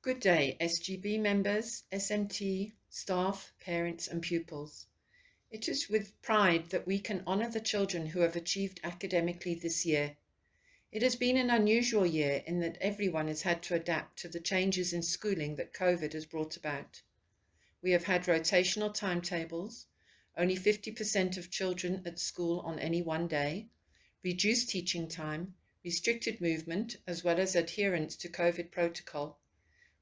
Good day, SGB members, SMT, staff, parents and pupils. It is with pride that we can honour the children who have achieved academically this year. It has been an unusual year in that everyone has had to adapt to the changes in schooling that COVID has brought about. We have had rotational timetables, only 50% of children at school on any one day, reduced teaching time, restricted movement, as well as adherence to COVID protocol.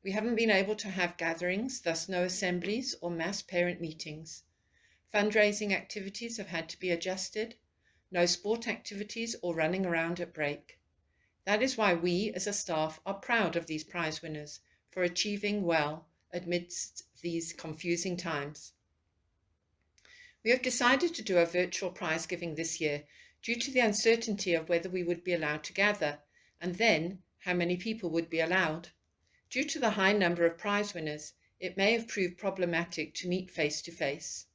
We haven't been able to have gatherings, thus no assemblies or mass parent meetings. Fundraising activities have had to be adjusted, no sport activities or running around at break. That is why we as a staff are proud of these prize winners for achieving well amidst these confusing times. We have decided to do a virtual prize giving this year due to the uncertainty of whether we would be allowed to gather, and then how many people would be allowed. Due to the high number of prize winners, it may have proved problematic to meet face-to-face.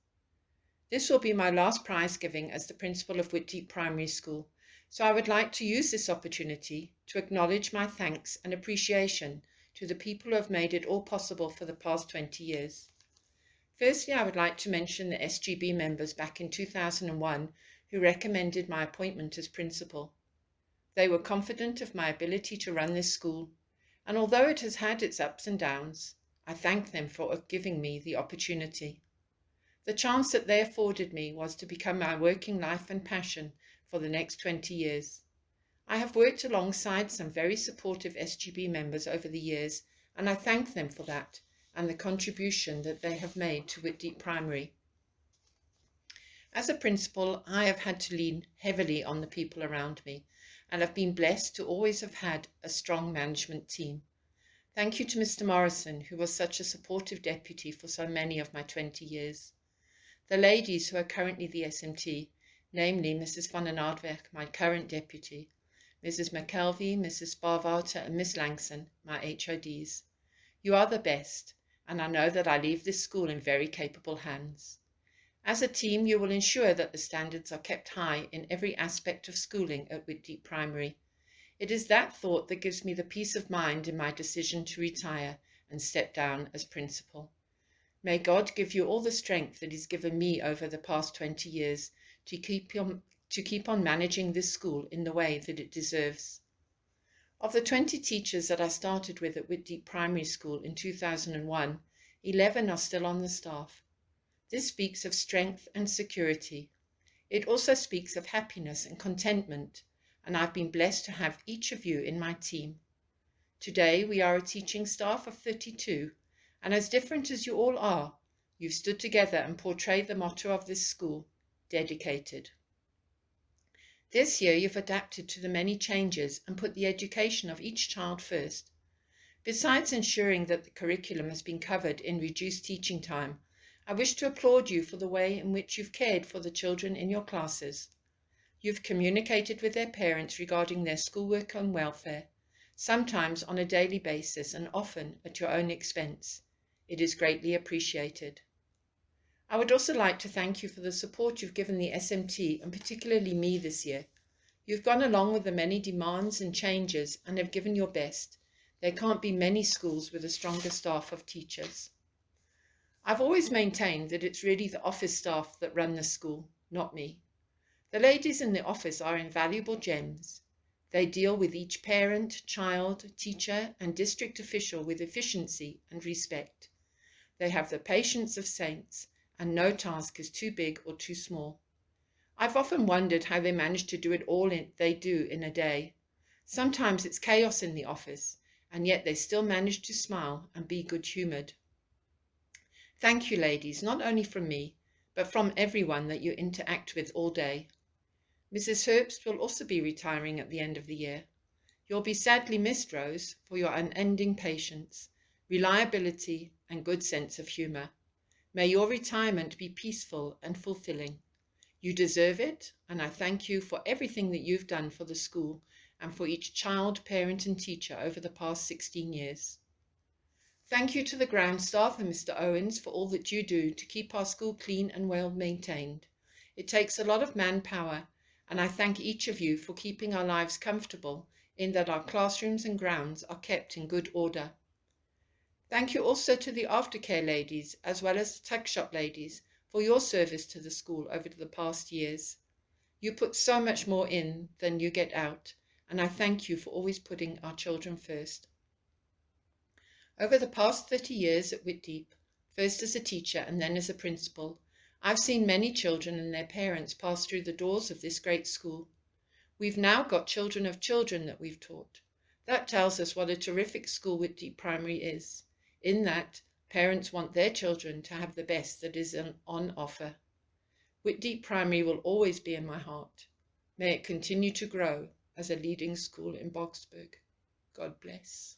This will be my last prize giving as the principal of Whitdeep Primary School, so I would like to use this opportunity to acknowledge my thanks and appreciation to the people who have made it all possible for the past 20 years. Firstly, I would like to mention the SGB members back in 2001 who recommended my appointment as principal. They were confident of my ability to run this school, and although it has had its ups and downs, I thank them for giving me the opportunity. The chance that they afforded me was to become my working life and passion for the next 20 years. I have worked alongside some very supportive SGB members over the years, and I thank them for that and the contribution that they have made to Whitdeep Primary. As a principal, I have had to lean heavily on the people around me, and have been blessed to always have had a strong management team. Thank you to Mr. Morrison, who was such a supportive deputy for so many of my 20 years. The ladies who are currently the SMT, namely Mrs. van den Aardweg, my current deputy, Mrs. McKelvey, Mrs. Sparvater and Miss Langson, my HODs. You are the best, and I know that I leave this school in very capable hands. As a team, you will ensure that the standards are kept high in every aspect of schooling at Whitdeep Primary. It is that thought that gives me the peace of mind in my decision to retire and step down as principal. May God give you all the strength that He's given me over the past 20 years to keep on managing this school in the way that it deserves. Of the 20 teachers that I started with at Whitdeep Primary School in 2001, 11 are still on the staff. This speaks of strength and security. It also speaks of happiness and contentment, and I've been blessed to have each of you in my team. Today we are a teaching staff of 32, and as different as you all are, you've stood together and portrayed the motto of this school, dedicated. This year you've adapted to the many changes and put the education of each child first. Besides ensuring that the curriculum has been covered in reduced teaching time, I wish to applaud you for the way in which you've cared for the children in your classes. You've communicated with their parents regarding their schoolwork and welfare, sometimes on a daily basis and often at your own expense. It is greatly appreciated. I would also like to thank you for the support you've given the SMT and particularly me this year. You've gone along with the many demands and changes and have given your best. There can't be many schools with a stronger staff of teachers. I've always maintained that it's really the office staff that run the school, not me. The ladies in the office are invaluable gems. They deal with each parent, child, teacher and district official with efficiency and respect. They have the patience of saints, and no task is too big or too small. I've often wondered how they manage to do it all they do in a day. Sometimes it's chaos in the office, and yet they still manage to smile and be good-humoured. Thank you, ladies, not only from me, but from everyone that you interact with all day. Mrs. Herbst will also be retiring at the end of the year. You'll be sadly missed, Rose, for your unending patience, reliability, and good sense of humour. May your retirement be peaceful and fulfilling. You deserve it, and I thank you for everything that you've done for the school and for each child, parent, and teacher over the past 16 years. Thank you to the ground staff and Mr. Owens for all that you do to keep our school clean and well maintained. It takes a lot of manpower, and I thank each of you for keeping our lives comfortable in that our classrooms and grounds are kept in good order. Thank you also to the aftercare ladies, as well as the tuck shop ladies, for your service to the school over the past years. You put so much more in than you get out, and I thank you for always putting our children first. Over the past 30 years at Whitdeep, first as a teacher and then as a principal, I've seen many children and their parents pass through the doors of this great school. We've now got children of children that we've taught. That tells us what a terrific school Whitdeep Primary is, in that parents want their children to have the best that is on offer. Whitdeep Primary will always be in my heart. May it continue to grow as a leading school in Boksburg. God bless.